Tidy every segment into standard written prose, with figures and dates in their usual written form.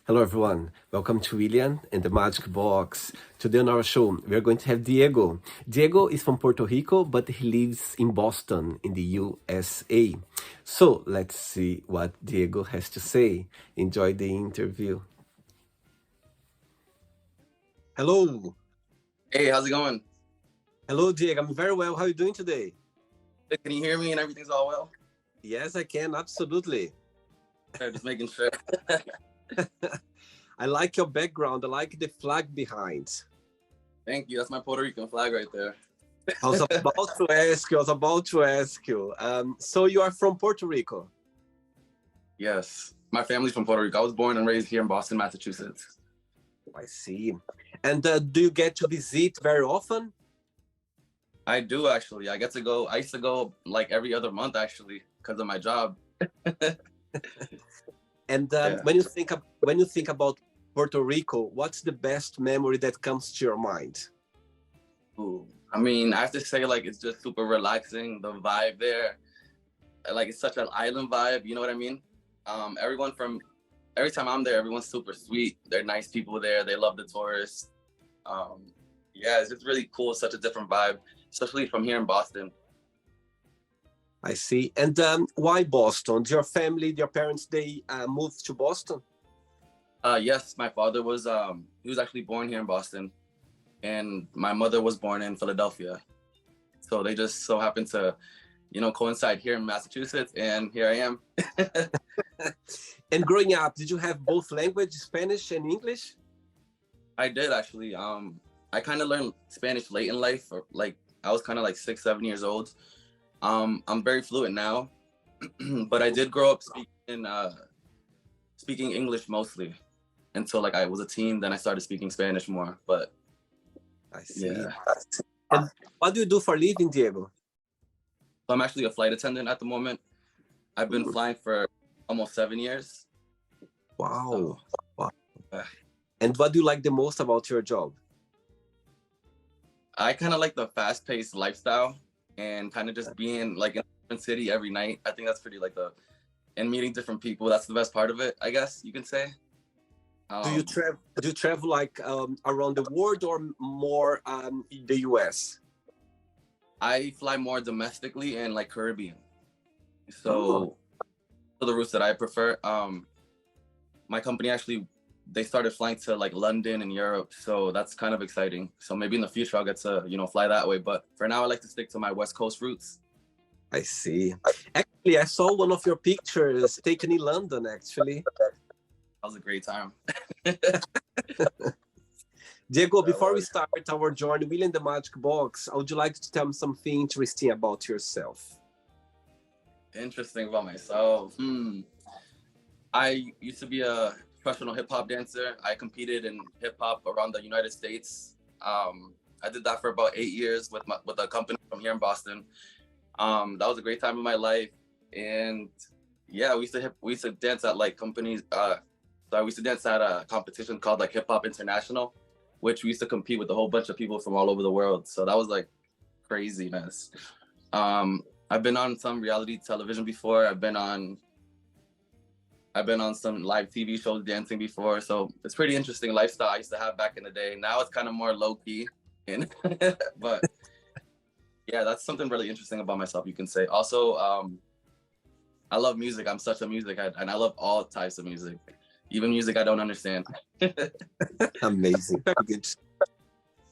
Hello, everyone. Welcome to William and the Magic Box. Today on our show, we are going to have Diego. Diego is from Puerto Rico, but he lives in Boston, in the USA. So let's see what Diego has to say. Enjoy the interview. Hello. Hey, how's it going? Hello, Diego. I'm very well. How are you doing today? Can you hear me and everything's all well? Yes, I can. Absolutely. Okay, just making sure. I like your background. I like the flag behind. Thank you. That's my Puerto Rican flag right there. I was about to ask you. So you are from Puerto Rico? Yes. My family's from Puerto Rico. I was born and raised here in Boston, Massachusetts. I see. And do you get to visit very often? I do actually. I used to go like every other month actually because of my job. And Yeah. when you think about Puerto Rico, what's the best memory that comes to your mind? Ooh. I mean, I have to say like it's just super relaxing. The vibe there, like it's such an island vibe. You know what I mean? Every time I'm there, everyone's super sweet. They're nice people there. They love the tourists. Yeah, it's just really cool. Such a different vibe, especially from here in Boston. I see. And why Boston? Your family, your parents, they moved to Boston? Yes, my father was he was actually born here in Boston, and my mother was born in Philadelphia. So they just so happened to, coincide here in Massachusetts, and here I am. And growing up, did you have both languages, Spanish and English? I did actually. I kind of learned Spanish late in life, or like I was kind of like 6, 7 years old. I'm very fluent now, but I did grow up speaking English mostly until like I was a teen. Then I started speaking Spanish more. But I see. yeah, And what do you do for a living, Diego? so I'm actually a flight attendant at the moment. I've been flying for almost 7 years. Wow. So, Wow. And what do you like the most about your job? I kind of like the fast-paced lifestyle and kind of just being like in a different city every night. I think that's pretty like and meeting different people. That's the best part of it, I guess you can say. Do you travel like around the world or more in the US? I fly more domestically and like Caribbean. So for the routes that I prefer, my company actually they started flying to like London and Europe, so that's kind of exciting. So maybe in the future I'll get to fly that way. But for now, I like to stick to my West Coast routes. I see. Actually, I saw one of your pictures taken in London, actually. That was a great time. Diego, before we start our journey, William the Magic Box, would you like to tell me something interesting about yourself? Interesting about myself. I used to be a professional hip hop dancer. I competed in hip hop around the United States. I did that for about 8 years with a company from here in Boston. That was a great time in my life, and yeah, we used to dance at like companies. So we used to dance at a competition called like Hip Hop International, which we used to compete with a whole bunch of people from all over the world. So that was like craziness. I've been on some reality television before. I've been on some live TV shows dancing before. So it's pretty interesting lifestyle I used to have back in the day. Now it's kind of more low key, but yeah, that's something really interesting about myself, you can say. Also, I love music. I'm such a music head, and I love all types of music, even music I don't understand. Amazing. Very good.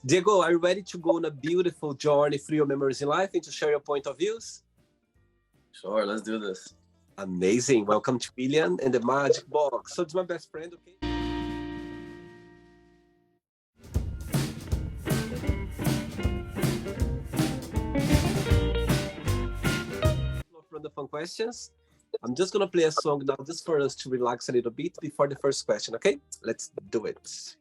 Diego, are you ready to go on a beautiful journey through your memories in life and to share your point of views? Sure, let's do this. Amazing. Welcome to William and the Magic Box. So it's my best friend, okay? From the fun questions. I'm just gonna play a song now just for us to relax a little bit before the first question, okay? Let's do it.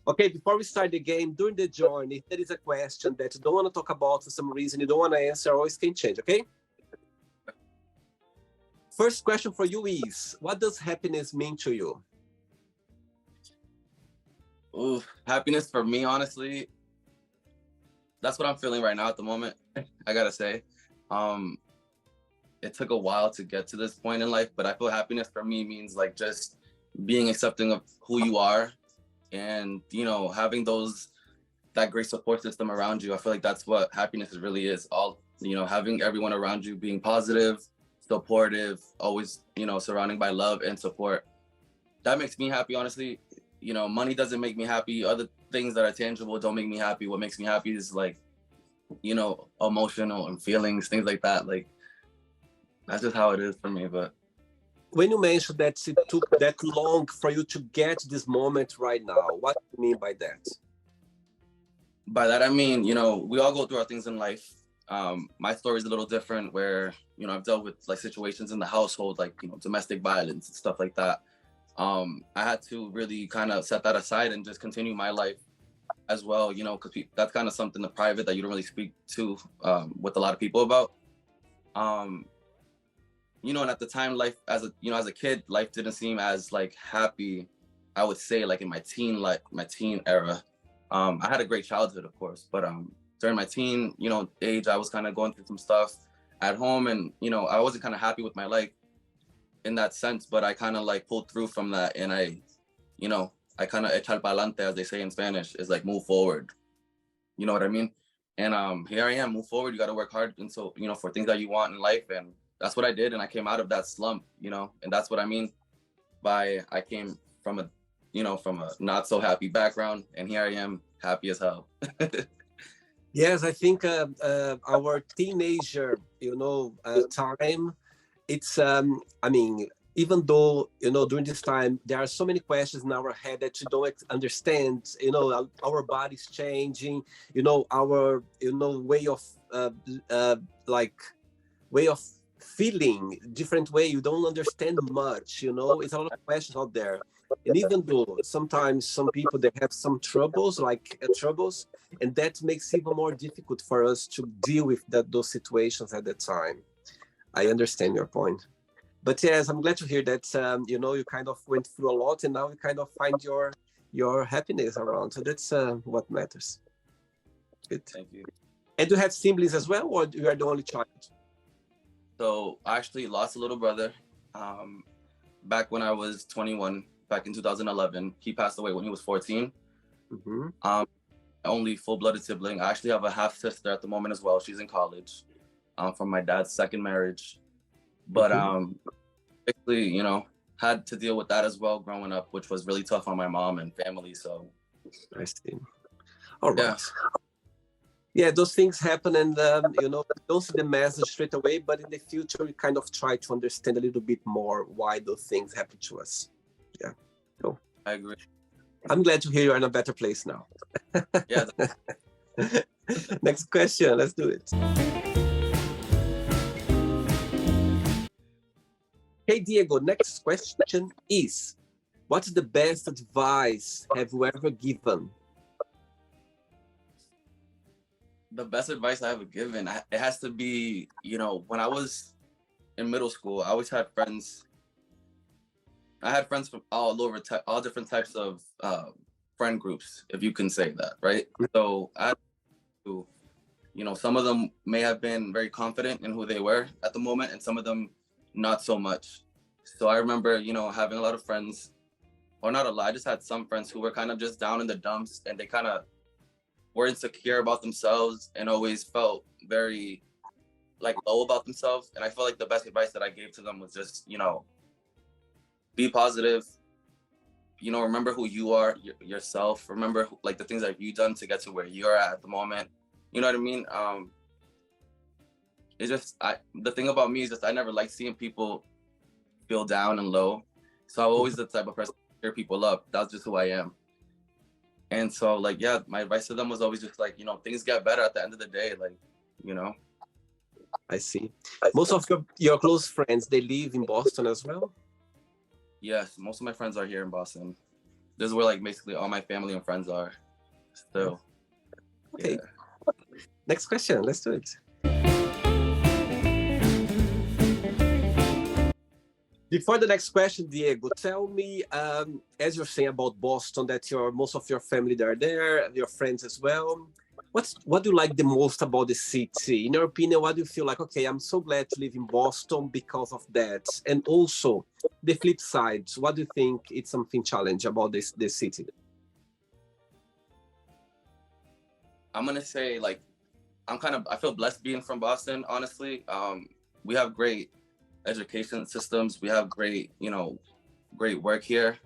Okay, before we start the game, during the journey, if there is a question that you don't want to talk about for some reason, you don't want to answer, always can change, okay? First question for you is, what does happiness mean to you? Ooh, happiness for me, honestly, that's what I'm feeling right now at the moment. I gotta say, it took a while to get to this point in life, but I feel happiness for me means like just being accepting of who you are and, you know, having that great support system around you. I feel like that's what happiness really is. All, you know, having everyone around you being positive, supportive, always, you know, surrounding by love and support. That makes me happy, honestly. You know, money doesn't make me happy. Other things that are tangible don't make me happy. What makes me happy is like, you know, emotional and feelings, things like that. Like, that's just how it is for me. But when you mentioned that it took that long for you to get this moment right now, what do you mean by that? by that, I mean, you know, we all go through our things in life. My story is a little different where, you know, I've dealt with like situations in the household, like, you know, domestic violence and stuff like that. I had to really kind of set that aside and just continue my life as well, you know, because that's kind of something in private that you don't really speak to with a lot of people about. You know, and at the time, life as a, you know, as a kid, life didn't seem as like happy, I would say, like in my teen era. I had a great childhood, of course, but during my teen, you know, age, I was kind of going through some stuff at home, and you know, I wasn't kind of happy with my life in that sense, but I kind of like pulled through from that, and you know, I kind of echar pa'lante, as they say in Spanish, is like move forward. You know what I mean? And here I am, move forward. You got to work hard, and so, you know, for things that you want in life, and that's what I did, and I came out of that slump, you know, and that's what I mean by I came from a, you know, from a not so happy background, and here I am, happy as hell. Yes, I think our teenager, you know, time, it's, I mean, even though, you know, during this time, there are so many questions in our head that you don't understand, you know, our body's changing, you know, our, you know, way of, like, way of feeling, different way, you don't understand much, you know, it's a lot of questions out there. And even though sometimes some people, they have some troubles, like troubles, and that makes it even more difficult for us to deal with those situations at that time. I understand your point. But yes, I'm glad to hear that, you know, you kind of went through a lot and now you kind of find your happiness around. So that's what matters. Good. Thank you. And do you have siblings as well, or you are the only child? So I actually lost a little brother back when I was 21, back in 2011. He passed away when he was 14. Mm-hmm. Only full-blooded sibling. I actually have a half sister at the moment as well. She's in college from my dad's second marriage. But basically, you know, had to deal with that as well growing up, which was really tough on my mom and family. So I see. All right. Yeah, those things happen, and you know, you don't see the message straight away, but in the future, we kind of try to understand a little bit more why those things happen to us. Yeah. So I agree. I'm glad to hear you're in a better place now. Yeah. Next question. Let's do it. Hey, Diego, next question is, what's the best advice have you ever given? The best advice I ever given, it has to be, you know, when I was in middle school, I always had friends. I had friends from all over, all different types of friend groups, if you can say that, right? So I had to, you know, some of them may have been very confident in who they were at the moment, and some of them not so much. So I remember, you know, having a lot of friends, or not a lot, I just had some friends who were kind of just down in the dumps, and they kind of were insecure about themselves and always felt very like low about themselves. And I felt like the best advice that I gave to them was just, you know, be positive, you know, remember who you are, yourself, remember like the things that you've done to get to where you're at the moment. You know what I mean? It's just, the thing about me is just, I never like seeing people feel down and low. So I'm always the type of person to cheer people up. That's just who I am. And so, like, yeah, my advice to them was always just like, you know, things get better at the end of the day, like, you know. I see. Most of your close friends, they live in Boston as well? Yes, most of my friends are here in Boston. This is where, like, basically all my family and friends are still. Okay. Yeah. Next question. Let's do it. Before the next question, Diego, tell me, as you're saying about Boston, that most of your family are there, your friends as well. what do you like the most about the city? In your opinion, what do you feel like, okay, I'm so glad to live in Boston because of that? And also the flip side, what do you think it's something challenge about this city? I'm gonna say like I feel blessed being from Boston, honestly. We have great education systems. We have great, great work here.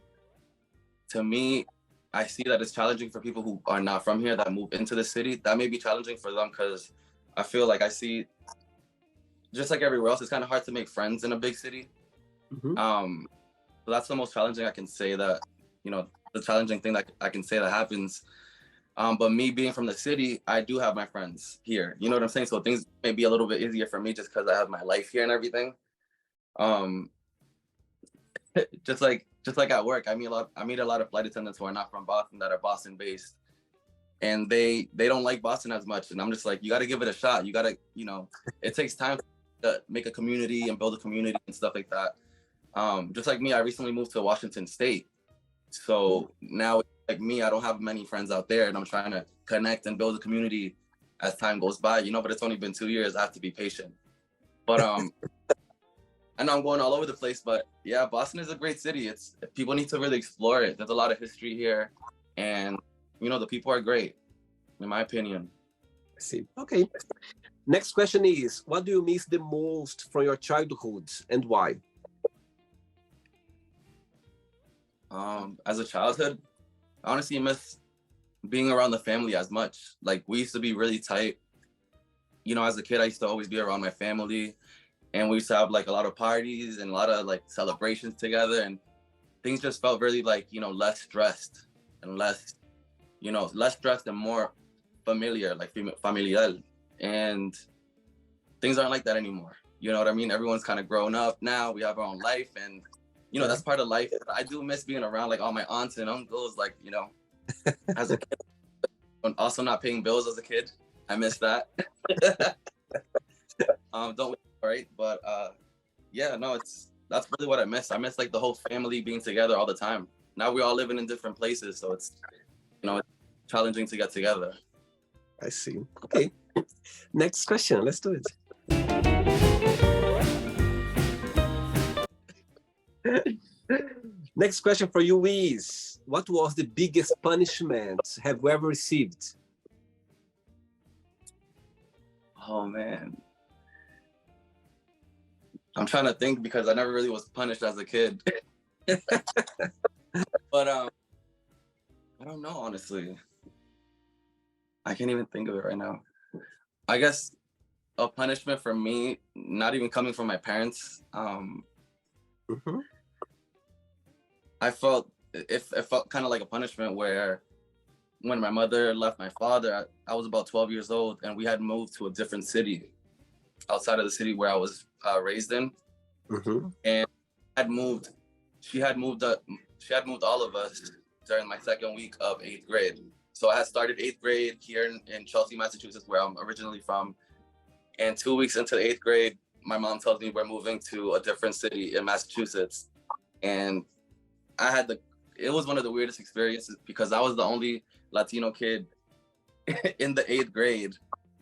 To me, I see that it's challenging for people who are not from here that move into the city. That may be challenging for them because I feel like I see, just like everywhere else, it's kind of hard to make friends in a big city. Mm-hmm. So that's the most challenging I can say that, the challenging thing that I can say that happens. But me being from the city, I do have my friends here. You know what I'm saying? So things may be a little bit easier for me just because I have my life here and everything. Um, just like at work, I meet a lot of flight attendants who are not from Boston that are Boston based, and they don't like Boston as much. And I'm just like, you got to give it a shot. You got to, it takes time to make a community and build a community and stuff like that. Just like me, I recently moved to Washington State, so now like me, I don't have many friends out there, and I'm trying to connect and build a community as time goes by. But it's only been 2 years. I have to be patient. But I know I'm going all over the place, but yeah, Boston is a great city. People need to really explore it. There's a lot of history here, and the people are great, in my opinion. I see. Okay. Next question is, what do you miss the most from your childhood and why? As a childhood, I honestly miss being around the family as much. Like, we used to be really tight. As a kid, I used to always be around my family, and we used to have like a lot of parties and a lot of like celebrations together, and things just felt really like, less stressed and less stressed and more familiar, like familiar. And things aren't like that anymore. You know what I mean? Everyone's kind of grown up now. We have our own life, and that's part of life. I do miss being around like all my aunts and uncles, like, as a kid. And also not paying bills as a kid. I miss that. Don't we, right? But yeah, no, that's really what I miss. I miss like the whole family being together all the time. Now we're all living in different places, so it's it's challenging to get together. I see. Okay. Next question. Let's do it. Next question for you is, what was the biggest punishment have you ever received? Oh man, I'm trying to think because I never really was punished as a kid. But I don't know, honestly. I can't even think of it right now. I guess a punishment for me, not even coming from my parents. Mm-hmm. I felt it felt kind of like a punishment where when my mother left my father, I was about 12 years old, and we had moved to a different city outside of the city where I was raised in. Mm-hmm. And she had moved all of us during my second week of 8th grade. So I had started 8th grade here in Chelsea, Massachusetts, where I'm originally from. And 2 weeks into the 8th grade, my mom tells me we're moving to a different city in Massachusetts. And it was one of the weirdest experiences because I was the only Latino kid in the 8th grade,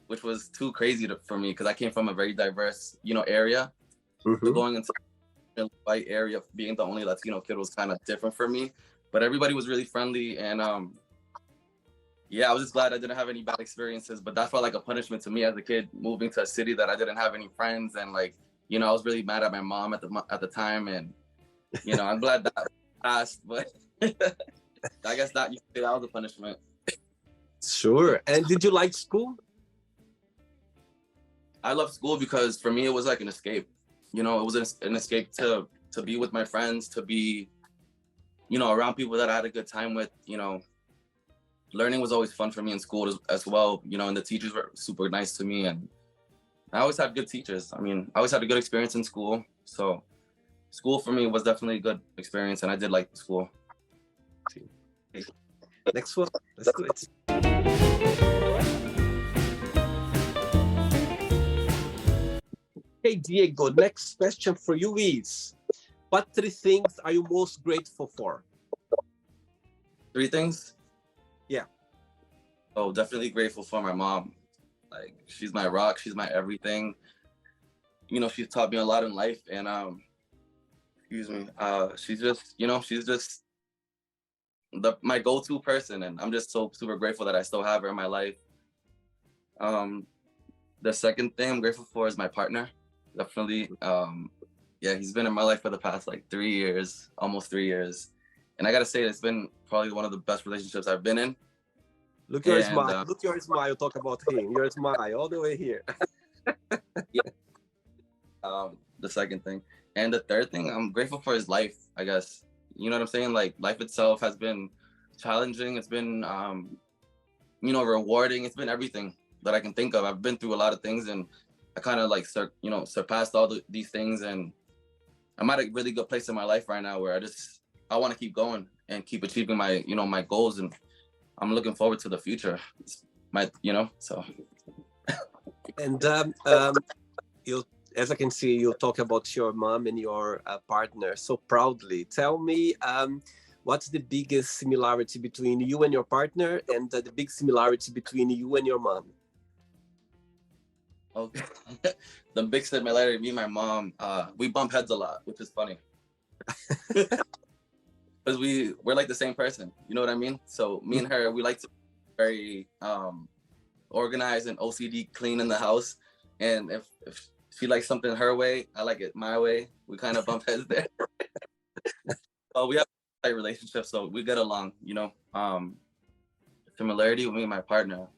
which was too crazy for me because I came from a very diverse, area. Mm-hmm. So going into the white area, being the only Latino kid was kind of different for me. But everybody was really friendly, and yeah, I was just glad I didn't have any bad experiences. But that felt like a punishment to me as a kid, moving to a city that I didn't have any friends, and like, I was really mad at my mom at the time, and I'm glad that passed. But I guess that was a punishment. Sure. And did you like school? I love school because for me it was like an escape. It was an escape to be with my friends, to be, around people that I had a good time with. Learning was always fun for me in school as well. And the teachers were super nice to me, and I always had good teachers. I mean, I always had a good experience in school. So school for me was definitely a good experience, and I did like school. Okay. Next one. Let's do it. Hey, Diego, next question for you is, what 3 things are you most grateful for? 3 things? Yeah. So definitely grateful for my mom. Like she's my rock, she's my everything. You know, she's taught me a lot in life, and excuse me, she's just, you know, she's just my go-to person, and I'm just so super grateful that I still have her in my life. Um, the second thing I'm grateful for is my partner. Definitely, yeah, he's been in my life for the past like 3 years, almost 3 years, and I gotta say it's been probably one of the best relationships I've been in. Look your And smile. Look your smile. Talk about him. Your smile all the way here. yeah, the second thing, and the third thing, I'm grateful for his life. I guess you know what I'm saying. Like life itself has been challenging. It's been you know, rewarding. It's been everything that I can think of. I've been through a lot of things, and I kind of like you know, surpassed all these things, and I'm at a really good place in my life right now where I want to keep going and keep achieving my, you know, my goals, and I'm looking forward to the future. It's my, you know, so. And you, as I can see, you talk about your mom and your partner so proudly. Tell me, what's the biggest similarity between you and your partner, and the big similarity between you and your mom? Okay. The big similarity, me and my mom, we bump heads a lot, which is funny. Because we're like the same person, you know what I mean? So me and her, we like to be very organized and OCD clean in the house. And if she likes something her way, I like it my way. We kind of bump heads there. But we have a tight relationship, so we get along, you know. Similarity with me and my partner,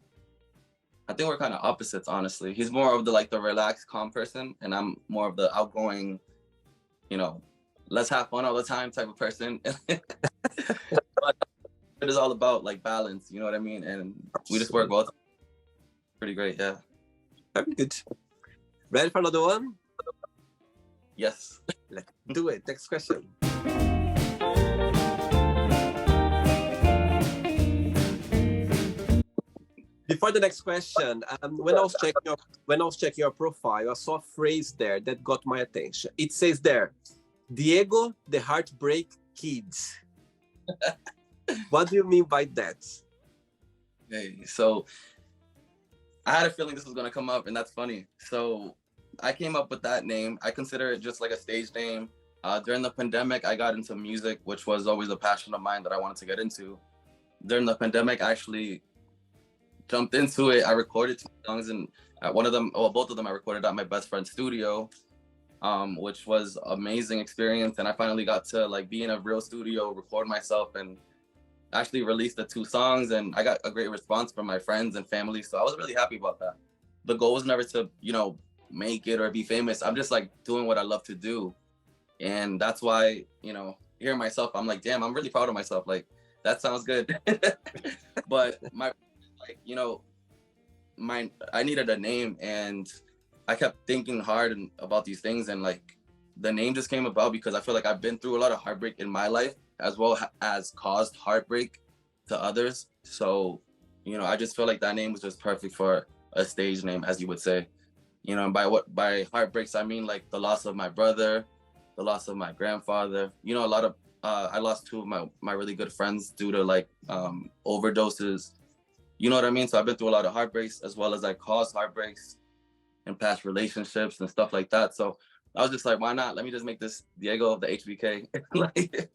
I think we're kind of opposites, honestly. He's more of the like the relaxed, calm person, and I'm more of the outgoing, you know, let's have fun all the time type of person. But it is all about like balance, you know what I mean? And we just work well. Pretty great, yeah. Very good. Ready for another one? Yes. Let's do it. Next question. Before the next question, when I was checking your profile, I saw a phrase there that got my attention. It says there, Diego, the Heartbreak Kid. What do you mean by that? Okay, so I had a feeling this was gonna come up, and that's funny. So I came up with that name. I consider it just like a stage name. During the pandemic, I got into music, which was always a passion of mine that I wanted to get into. During the pandemic, I actually jumped into it. I recorded 2 songs, and one of them, well, both of them, I recorded at my best friend's studio, which was amazing experience. And I finally got to like be in a real studio, record myself, and actually released the 2 songs. And I got a great response from my friends and family, so I was really happy about that. The goal was never to, you know, make it or be famous. I'm just like doing what I love to do, and that's why, you know, hearing myself, I'm like, damn, I'm really proud of myself. Like that sounds good. But my, like, you know, I needed a name, and I kept thinking hard about these things, and like the name just came about because I feel like I've been through a lot of heartbreak in my life, as well as caused heartbreak to others. So, you know, I just feel like that name was just perfect for a stage name, as you would say. You know, and by heartbreaks, I mean like the loss of my brother, the loss of my grandfather. You know, a lot of I lost 2 of my really good friends due to like overdoses. You know what I mean? So I've been through a lot of heartbreaks, as well as I caused heartbreaks in past relationships and stuff like that. So I was just like, why not? Let me just make this Diego of the HBK. Like,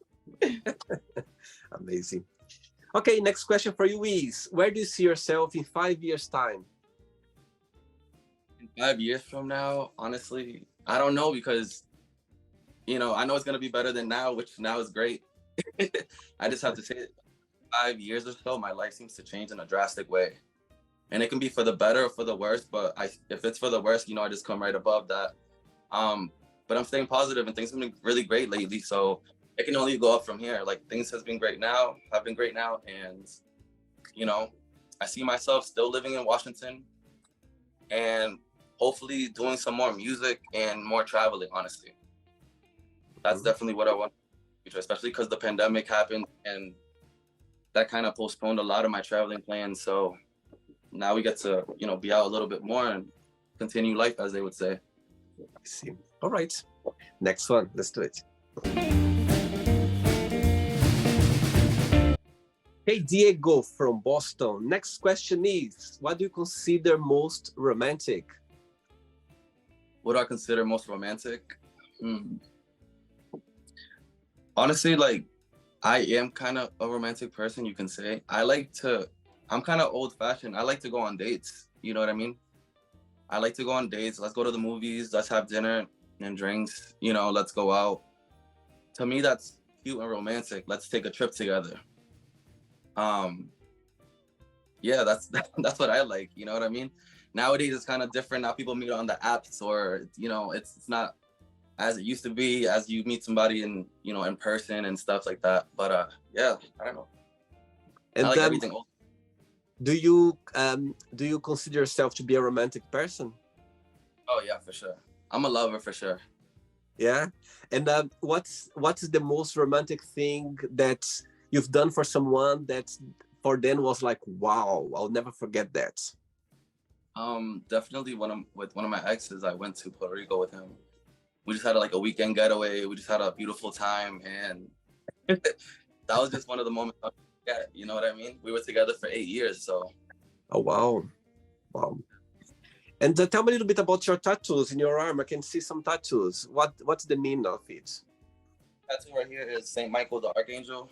amazing. Okay, next question for you is, where do you see yourself in 5 years' time? in 5 years from now, honestly, I don't know, because, you know, I know it's going to be better than now, which now is great. I just have to say 5 years or so, my life seems to change in a drastic way. And it can be for the better or for the worse, but if it's for the worse, you know, I just come right above that. But I'm staying positive, and things have been really great lately, so it can only go up from here. Like things have been great now, and you know, I see myself still living in Washington, and hopefully doing some more music and more traveling. Honestly, that's definitely what I want, especially because the pandemic happened, and that kind of postponed a lot of my traveling plans. So now we get to, you know, be out a little bit more and continue life, as they would say. I see. All right. Next one. Let's do it. Hey, Diego from Boston. Next question is, what do you consider most romantic? What do I consider most romantic? Hmm. Honestly, like I am kind of a romantic person, you can say. I'm kind of old fashioned. I like to go on dates. You know what I mean? I like to go on dates. Let's go to the movies. Let's have dinner and drinks. Let's go out. To me, that's cute and romantic. Let's take a trip together. Um, yeah, that's that's what I like. You know what I mean? Nowadays, it's kind of different. Now people meet on the apps, or it's not as it used to be, as you meet somebody in person and stuff like that. But yeah, I don't know. I And like everything. do you consider yourself to be a romantic person? Oh yeah, for sure. I'm a lover for sure. Yeah. And what's the most romantic thing that you've done for someone that for them was like, wow, I'll never forget that. Definitely with one of my exes, I went to Puerto Rico with him. We just had like a weekend getaway. We just had a beautiful time, and that was just one of the moments I forget. You know what I mean? We were together for 8 years, so. Oh wow, wow. And tell me a little bit about your tattoos in your arm. I can see some tattoos. What's the meaning of it? Tattoo right here is Saint Michael the Archangel.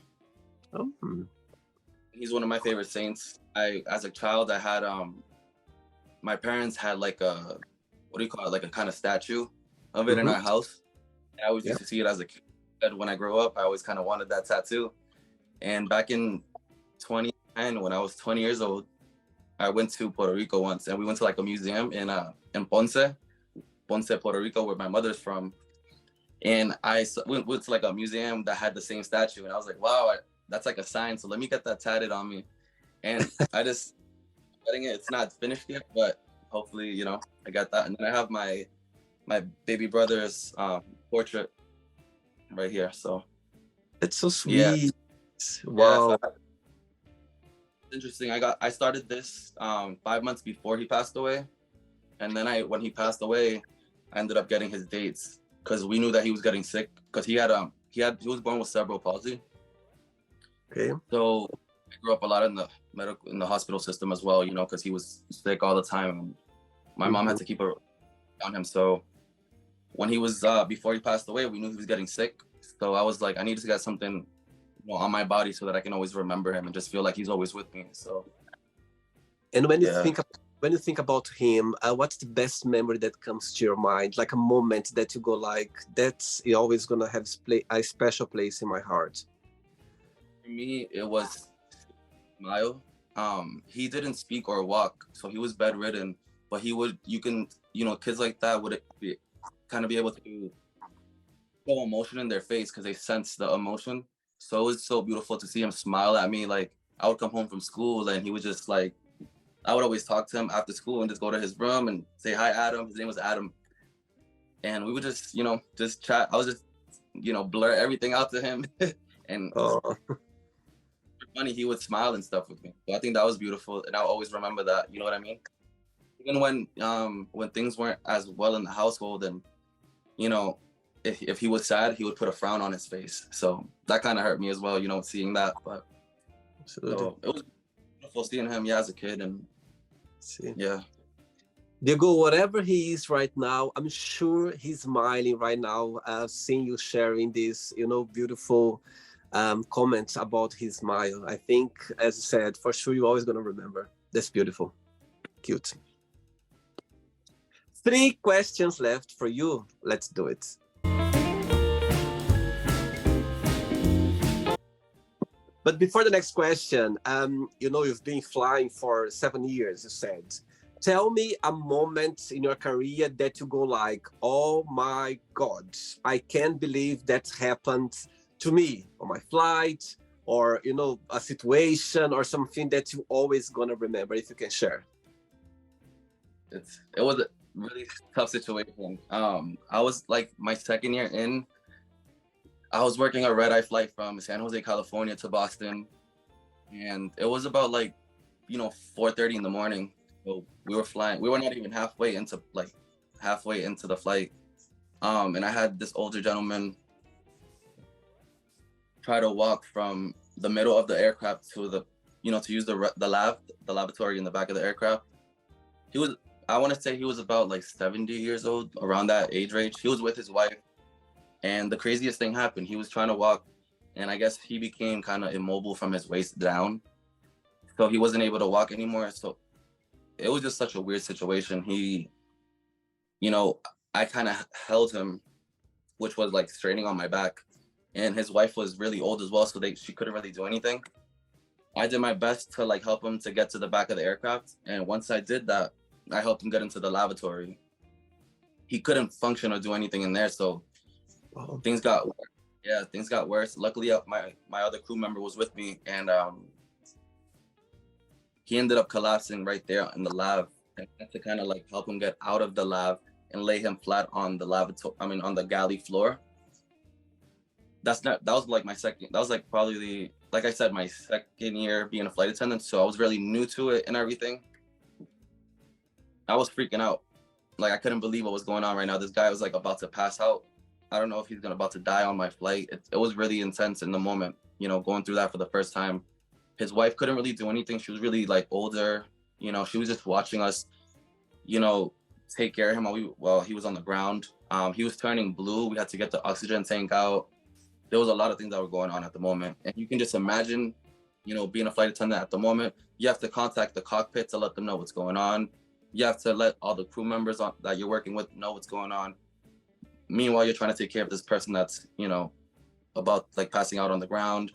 Oh, He's one of my favorite saints. As a child, I had my parents had like a, what do you call it, like a kind of statue of it in mm-hmm. our house. And I always Yeah. used to see it as a kid. When I grew up, I always kind of wanted that tattoo. And back in 2010, when I was 20 years old, I went to Puerto Rico once, and we went to like a museum in Ponce, Puerto Rico, where my mother's from. And I went to like a museum that had the same statue, and I was like, wow, that's like a sign. So let me get that tatted on me. And I just getting it. It's not finished yet, but hopefully, I got that. And then I have my baby brother's portrait right here. So It's so yeah, sweet. yeah. Wow. So interesting. I started this 5 months before he passed away, and then when he passed away, I ended up getting his dates because we knew that he was getting sick because he was born with cerebral palsy. Okay. So I grew up a lot in the hospital system as well, because he was sick all the time. My mom had to keep her on him. So when he was before he passed away, we knew he was getting sick. So I was like, I need to get something on my body so that I can always remember him and just feel like he's always with me. So And when you yeah. think about him, what's the best memory that comes to your mind? Like a moment that you go like, that's always gonna have a special place in my heart. For me, it was Smile. He didn't speak or walk, so he was bedridden. But kids like that would kind of be able to show emotion in their face because they sense the emotion. So it was so beautiful to see him smile at me. Like I would come home from school and he was just like, I would always talk to him after school and just go to his room and say hi, Adam. His name was Adam, and we would just chat. I was just blur everything out to him, and Oh, funny, he would smile and stuff with me. So I think that was beautiful, and I'll always remember that. You know what I mean? Even when things weren't as well in the household, and you know, if he was sad, he would put a frown on his face. So that kind of hurt me as well, seeing that. But absolutely. so it was beautiful seeing him, yeah, as a kid, and See. yeah. Diego, whatever he is right now, I'm sure he's smiling right now, seeing you sharing this, beautiful comments about his smile. I think, as I said, for sure you're always gonna remember. That's beautiful, cute. 3 questions left for you. Let's do it. But before the next question, you've been flying for 7 years, you said. Tell me a moment in your career that you go like, oh my God, I can't believe that happened to me on my flight, or, a situation or something that you always gonna remember, if you can share. It was a really tough situation. I was like my second year in. I was working a red-eye flight from San Jose, California to Boston, and it was about 4:30 in the morning. So we were flying. We were not even halfway into the flight. And I had this older gentleman try to walk from the middle of the aircraft to the, to use the lavatory in the back of the aircraft. He was, I want to say he was about like 70 years old, around that age range. He was with his wife, and the craziest thing happened. He was trying to walk, and I guess he became kind of immobile from his waist down, so he wasn't able to walk anymore. So it was just such a weird situation. He, I kind of held him, which was like straining on my back, and his wife was really old as well, so she couldn't really do anything. I did my best to like help him to get to the back of the aircraft, and once I did that, I helped him get into the lavatory. He couldn't function or do anything in there, so things got worse. Yeah, things got worse. Luckily, my other crew member was with me, and he ended up collapsing right there in the lab. And I had to kind of like help him get out of the lab and lay him flat on the on the galley floor. That was like my second. That was like probably like I said, my second year being a flight attendant. So I was really new to it and everything. I was freaking out. Like I couldn't believe what was going on right now. This guy was like about to pass out. I don't know if he's about to die on my flight. It was really intense in the moment, going through that for the first time. His wife couldn't really do anything. She was really like older, she was just watching us, take care of him while he was on the ground. He was turning blue. We had to get the oxygen tank out. There was a lot of things that were going on at the moment. And you can just imagine, being a flight attendant at the moment, you have to contact the cockpit to let them know what's going on. You have to let all the crew members that you're working with know what's going on. Meanwhile, you're trying to take care of this person that's, about like passing out on the ground.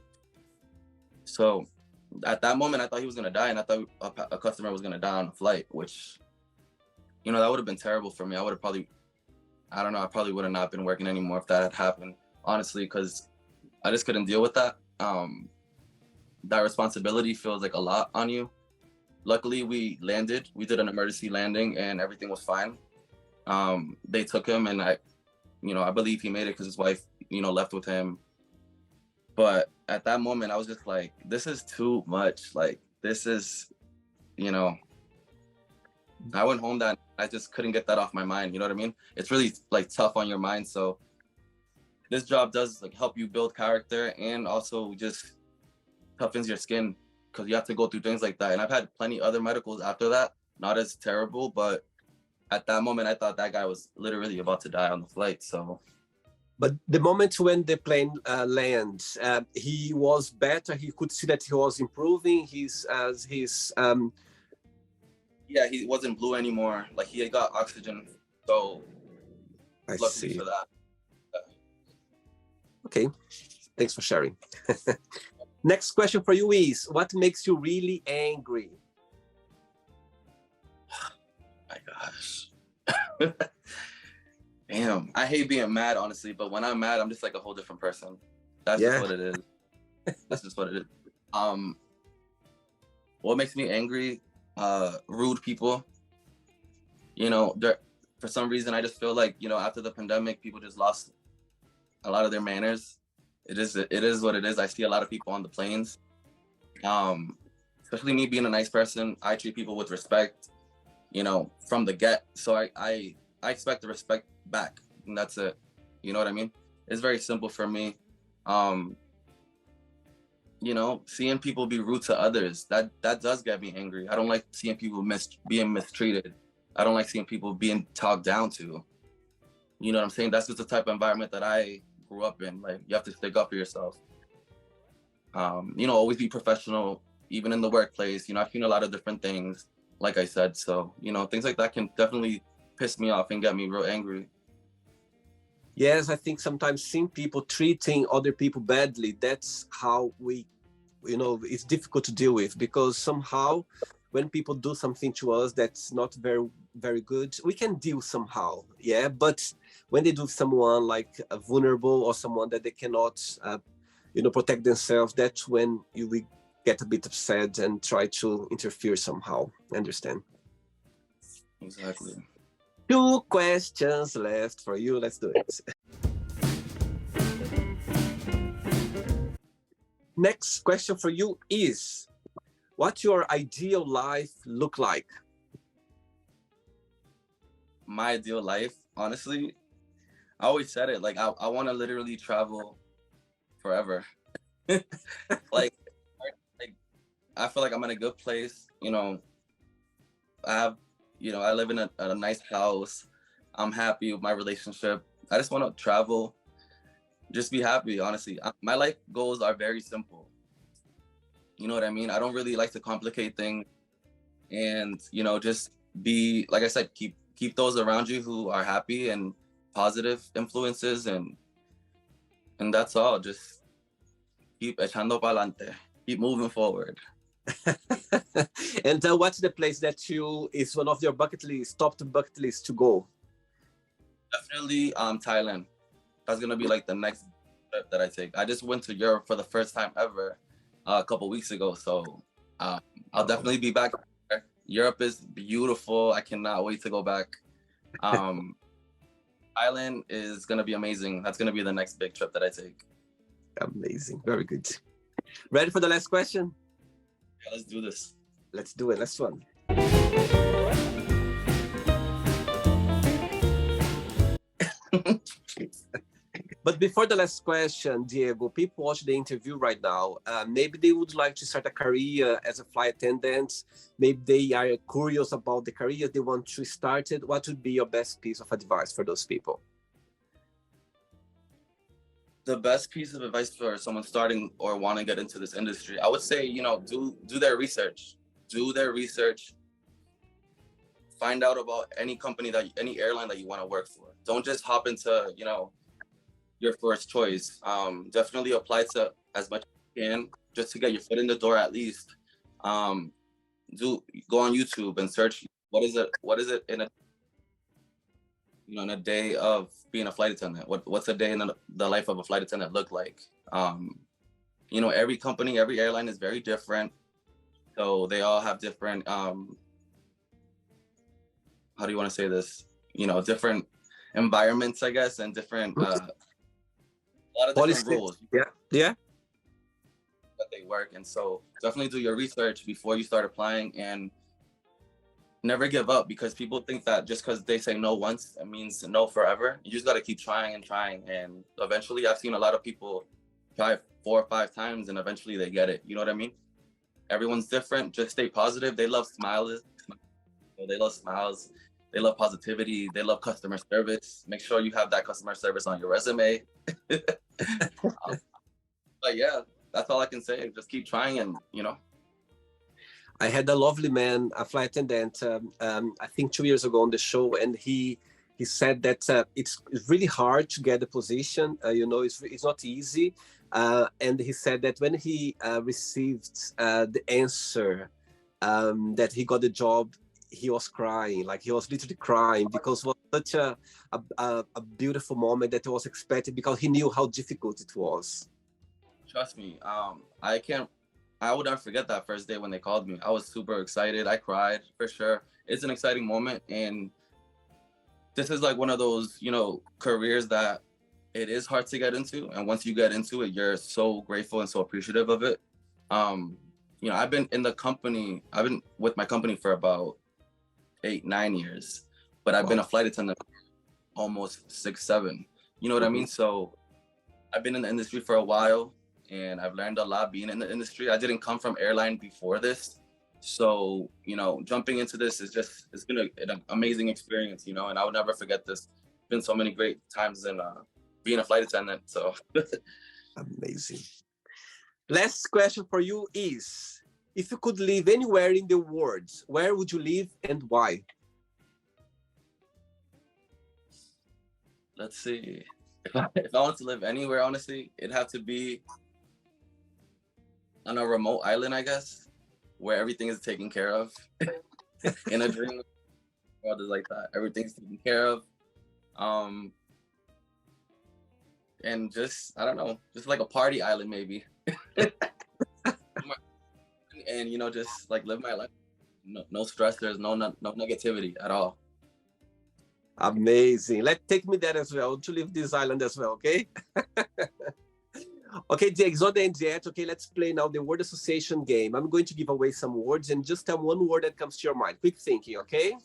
So at that moment, I thought he was going to die, and I thought a customer was going to die on the flight, which, that would have been terrible for me. I would have probably, I don't know, I probably would have not been working anymore if that had happened, honestly, because I just couldn't deal with that. That responsibility feels like a lot on you. Luckily, we landed. We did an emergency landing, and everything was fine. They took him, and I believe he made it because his wife, left with him. But at that moment, I was just like, this is too much. Like, this is, I went home that I just couldn't get that off my mind. You know what I mean? It's really like tough on your mind. So this job does like help you build character, and also just toughens your skin, because you have to go through things like that. And I've had plenty other medicals after that, not as terrible, but at that moment, I thought that guy was literally about to die on the flight. So, but the moment when the plane lands, he was better. He could see that he was improving. Yeah, he wasn't blue anymore. Like he had got oxygen. So, I lucky see. for that. Okay, thanks for sharing. Next question for you is, what makes you really angry? My gosh. Damn, I hate being mad, honestly, but when I'm mad, I'm just like a whole different person. That's just what it is. That's just what it is. What makes me angry? Rude people. For some reason, I just feel like, after the pandemic, people just lost a lot of their manners. It is what it is. I see a lot of people on the planes. Especially me being a nice person, I treat people with respect, from the get. So I expect the respect back, and that's it. You know what I mean? It's very simple for me. Seeing people be rude to others, that does get me angry. I don't like seeing people being mistreated. I don't like seeing people being talked down to. You know what I'm saying? That's just the type of environment that I grew up in. Like, you have to stick up for yourself. Always be professional, even in the workplace. I've seen a lot of different things, like I said. So, things like that can definitely piss me off and get me real angry. Yes, I think sometimes seeing people treating other people badly, that's how it's difficult to deal with, because somehow when people do something to us that's not very, very good, we can deal somehow. Yeah. But when they do someone like vulnerable, or someone that they cannot, protect themselves, that's when we get a bit upset and try to interfere somehow. Understand? Exactly. 2 questions left for you. Let's do it. Next question for you is, what's your ideal life look like? My ideal life, honestly, I always said it, like I want to literally travel forever. Like I feel like I'm in a good place. I have, I live in a nice house. I'm happy with my relationship. I just want to travel, just be happy, honestly. My life goals are very simple. You know what I mean? I don't really like to complicate things, and just be, like I said, keep those around you who are happy and positive influences, and that's all. Just keep echando pa'lante, keep moving forward. And what's the place that is one of your top bucket list to go? Definitely Thailand. That's gonna be like the next trip that I take. I just went to Europe for the first time ever a couple weeks ago, so I'll definitely be back there. Europe is beautiful. I cannot wait to go back. Thailand is gonna be amazing. That's gonna be the next big trip that I take. Amazing, very good. Ready for the last question? Yeah, let's do this. Let's do it. Last one. But before the last question, Diego, people watch the interview right now. Maybe they would like to start a career as a flight attendant. Maybe they are curious about the career. They want to start it. What would be your best piece of advice for those people? The best piece of advice for someone starting or want to get into this industry, I would say, do their research. Do their research. Find out about any company any airline that you want to work for. Don't just hop into, your first choice. Definitely apply to as much as you can just to get your foot in the door at least. Go on YouTube and search what is it in a day of being a flight attendant. What's a day in the life of a flight attendant look like? Every company, every airline is very different, so they all have different how do you want to say this? Different environments, I guess, and different a lot of different rules. Yeah. That they work, and so definitely do your research before you start applying, and never give up, because people think that just because they say no once, it means no forever. You just got to keep trying and trying, and eventually, I've seen a lot of people try 4 or 5 times, and eventually they get it. You know what I mean? Everyone's different. Just stay positive. They love smiles. They love smiles. They love positivity. They love customer service. Make sure you have that customer service on your resume. But yeah, that's all I can say. Just keep trying, and I had a lovely man, a flight attendant, I think 2 years ago on the show, and he said that it's really hard to get the position. It's not easy. And he said that when he received the answer that he got the job, he was crying. Like, he was literally crying, because it was such a beautiful moment that he was expected, because he knew how difficult it was. Trust me, I would never forget that first day when they called me. I was super excited. I cried for sure. It's an exciting moment, and this is like one of those, careers that it is hard to get into. And once you get into it, you're so grateful and so appreciative of it. I've been with my company for about 8-9 years, but I've been a flight attendant almost 6-7. You know what I mean? So I've been in the industry for a while, and I've learned a lot being in the industry. I didn't come from airline before this, so jumping into this it's been an amazing experience, and I would never forget this. Been so many great times in being a flight attendant. So amazing. Last question for you is, if you could live anywhere in the world, where would you live and why? Let's see. If I want to live anywhere, honestly, it'd have to be on a remote island, I guess, where everything is taken care of. In a dream world is like that. Everything's taken care of. And just, I don't know, just like a party island maybe. And just like live my life. No stressors, no negativity at all. Amazing. Take me there as well, to leave this island as well, okay? Okay, Diego, it's not the end yet. Okay, let's play now the word association game. I'm going to give away some words, and just tell one word that comes to your mind. Quick thinking, okay?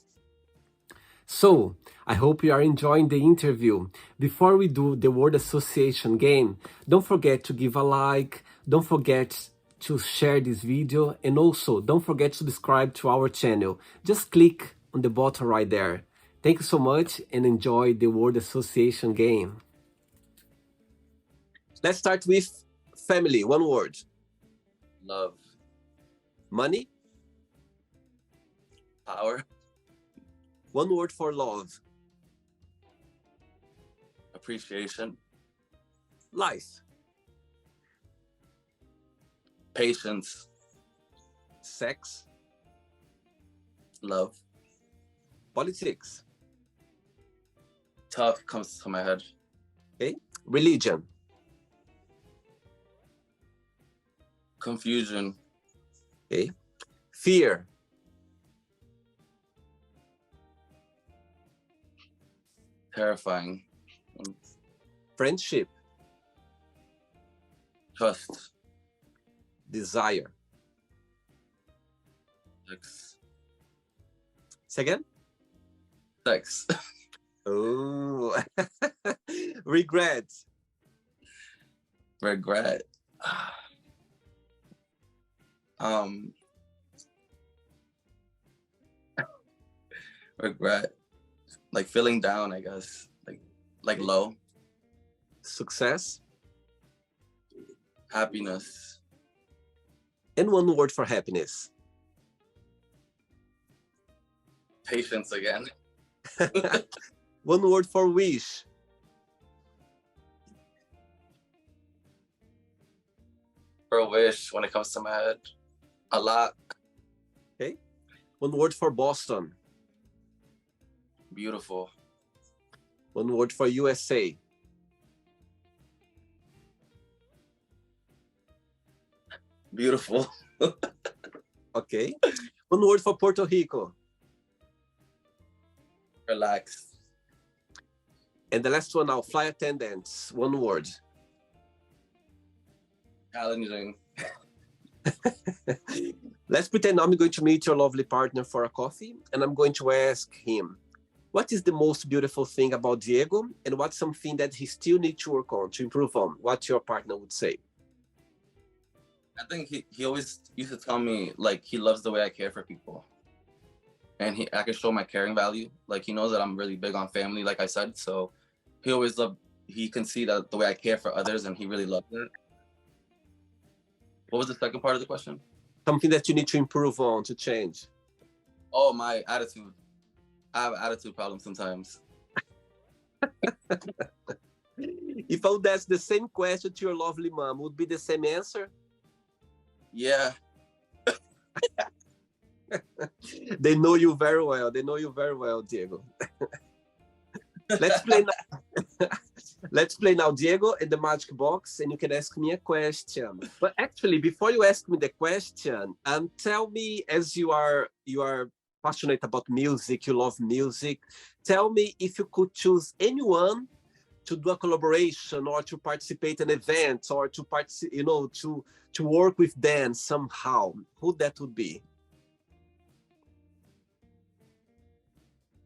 So, I hope you are enjoying the interview. Before we do the word association game, don't forget to give a like. Don't forget to share this video, and also don't forget to subscribe to our channel. Just click on the button right there. Thank you so much and enjoy the word association game. Let's start with family. One word. Love. Money. Power. One word for love. Appreciation. Life. Patience. Sex. Love. Politics. Tough comes to my head. Okay. Religion. Confusion. Okay. Fear. Terrifying. Friendship. Trust. Desire. Sex. Say again? Sex. Oh. Regret. Regret. Regret. Like feeling down, I guess. Like low. Success. Happiness. And one word for happiness. Patience again. One word for wish. For a wish when it comes to my head. A lot. Okay. One word for Boston. Beautiful. One word for USA. Beautiful. Okay. One word for Puerto Rico. Relax. And the last one now, flight attendants. One word. Challenging. Let's pretend I'm going to meet your lovely partner for a coffee, and I'm going to ask him, what is the most beautiful thing about Diego, and what's something that he still needs to work on, to improve on? What your partner would say? I think he always used to tell me, like, he loves the way I care for people. And I can show my caring value. Like, he knows that I'm really big on family, like I said. So he can see that the way I care for others, and he really loves it. What was the second part of the question? Something that you need to improve on, to change. Oh, my attitude. I have attitude problems sometimes. If I would ask the same question to your lovely mom, would be the same answer? Yeah. They know you very well. They know you very well, Diego. Let's play now. Let's play now, Diego, in the magic box, and you can ask me a question. But actually, before you ask me the question, tell me, as you are passionate about music, you love music. Tell me if you could choose anyone to do a collaboration or to participate in events or to to work with them somehow. Who that would be?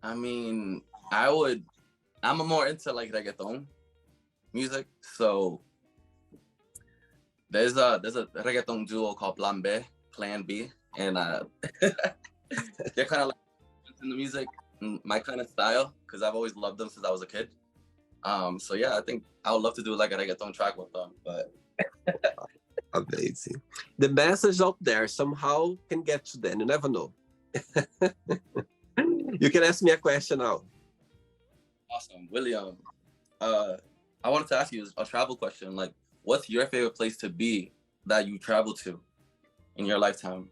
I mean, I'm more into like reggaeton music. So there's a reggaeton duo called Plan B, and they're kind of like in the music, my kind of style, because I've always loved them since I was a kid. So yeah, I think I would love to do like a reggaeton track with them, but Amazing. The message out there somehow can get to them. You never know. You can ask me a question now. Awesome. William, I wanted to ask you a travel question. Like, what's your favorite place to be that you travel to in your lifetime?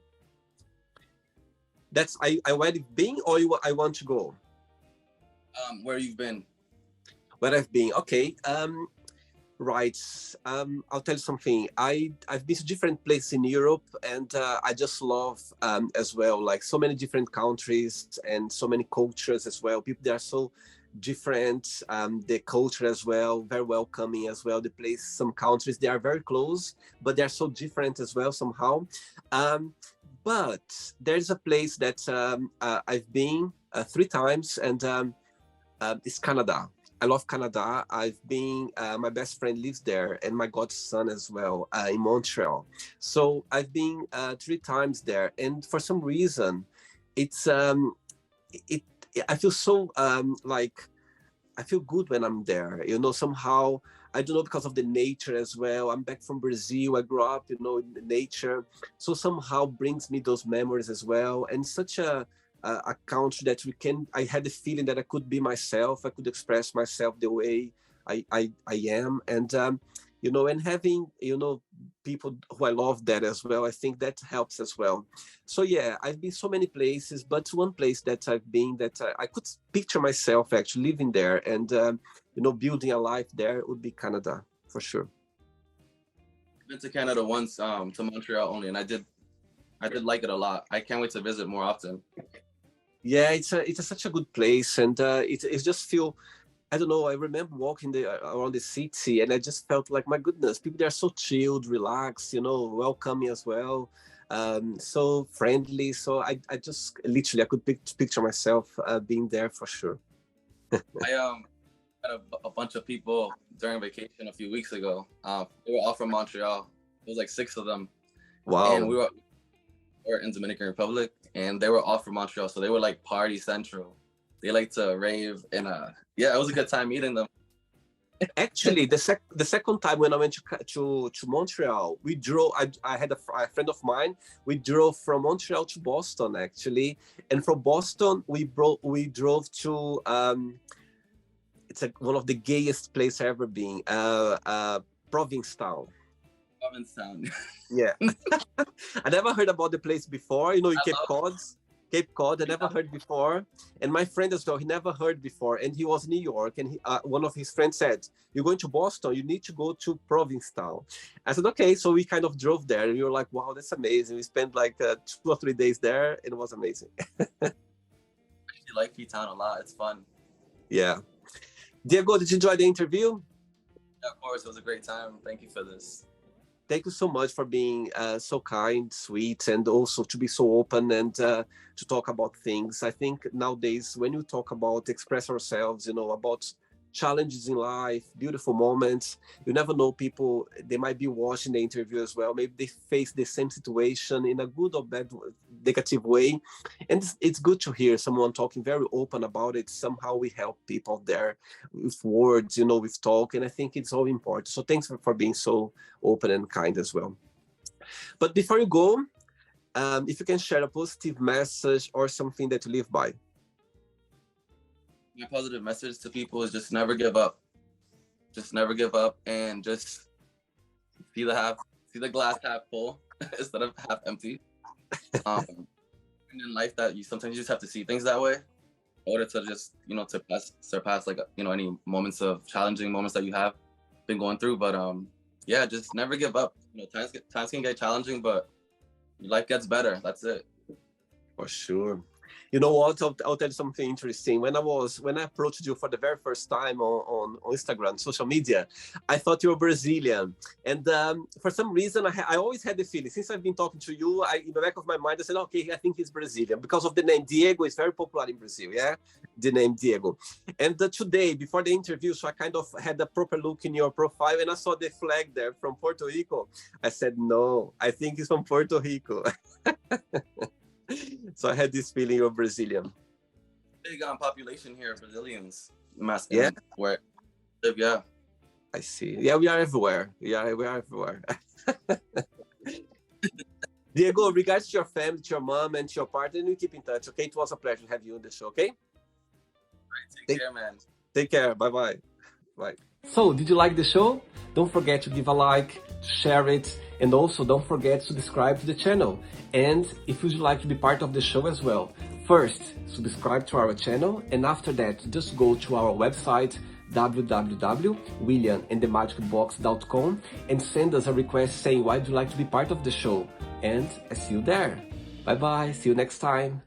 That's I already been, or I want to go? Where you've been. Where I've been. Okay. Right. I'll tell you something. I've been to different places in Europe, and I just love as well, like so many different countries and so many cultures as well. People, they are so different. The culture as well, very welcoming as well. The place, some countries, they are very close, but they're so different as well somehow. But there's a place that I've been 3 times, and it's Canada. I love Canada. I've been, my best friend lives there, and my godson as well, in Montreal. So I've been 3 times there, and for some reason, it's it. I feel so like I feel good when I'm there. You know, somehow I don't know, because of the nature as well. I'm back from Brazil. I grew up, you know, in the nature, so somehow brings me those memories as well. And such a country that we can. I had the feeling that I could be myself. I could express myself the way I am, and you know, and having, you know, people who I love that as well. I think that helps as well. So yeah, I've been so many places, but one place that I've been that I could picture myself actually living there and you know, building a life there would be Canada for sure. Been to Canada once, to Montreal only, and I did like it a lot. I can't wait to visit more often. Yeah, it's such a good place, and it's just feel. I don't know. I remember walking around the city, and I just felt like, my goodness, people there are so chilled, relaxed, you know, welcoming as well, so friendly. So I just literally I could picture myself being there for sure. I had a bunch of people during vacation a few weeks ago. They were all from Montreal. It was like 6 of them, and Wow. we were in Dominican Republic, and they were all from Montreal, so they were like party central. They like to rave, and yeah, it was a good time meeting them. Actually, the second time when I went to Montreal, we drove. I had a friend of mine. We drove from Montreal to Boston actually, and from Boston we drove to it's one of the gayest place I ever been. Provincetown. Provincetown. Yeah, I never heard about the place before. You know, in I Cape love Cod. Cape Cod, I never yeah. heard before. And my friend as well, he never heard before. And he was in New York, and one of his friends said, "You're going to Boston, you need to go to Provincetown." I said, "Okay." So we kind of drove there, and we were like, "Wow, that's amazing." We spent like 2 or 3 days there, and it was amazing. I actually like P-Town a lot. It's fun. Yeah. Diego, did you enjoy the interview? Yeah, of course, it was a great time. Thank you for this. Thank you so much for being so kind, sweet, and also to be so open and to talk about things. I think nowadays, when you talk about express ourselves, you know, about challenges in life, beautiful moments, you never know, people, they might be watching the interview as well. Maybe they face the same situation in a good or bad, negative way. And it's good to hear someone talking very open about it. Somehow we help people there with words, you know, with talk. And I think it's all important. So thanks for being so open and kind as well. But before you go, if you can share a positive message or something that you live by. My positive message to people is just never give up. Just never give up, and just see the glass half full instead of half empty. And in life, that you sometimes just have to see things that way in order to just, you know, to surpass like, you know, any moments of challenging moments that you have been going through. But yeah, just never give up. You know, times can get challenging, but life gets better. That's it. For sure. You know what? I'll tell you something interesting. When I approached you for the very first time on Instagram, social media, I thought you were Brazilian, and for some reason, I always had the feeling. Since I've been talking to you, in the back of my mind, I said, okay, I think he's Brazilian because of the name Diego. Is very popular in Brazil. Yeah, the name Diego. And today, before the interview, so I kind of had a proper look in your profile, and I saw the flag there from Puerto Rico. I said, no, I think he's from Puerto Rico. So I had this feeling you're Brazilian. Big population here, Brazilians. Mass Yeah, where I live, yeah. I see. Yeah, we are everywhere. We are everywhere. Diego, regards to your family, to your mom, and to your partner, and we keep in touch. Okay, it was a pleasure to have you on the show. Okay, Right, take care, man. take care. Bye. So, did you like the show? Don't forget to give a like, to share it, and also don't forget to subscribe to the channel. And if you'd like to be part of the show as well, first, subscribe to our channel, and after that, just go to our website, www.williamandthemagicbox.com, and send us a request saying why you'd like to be part of the show. And I see you there. Bye bye, see you next time.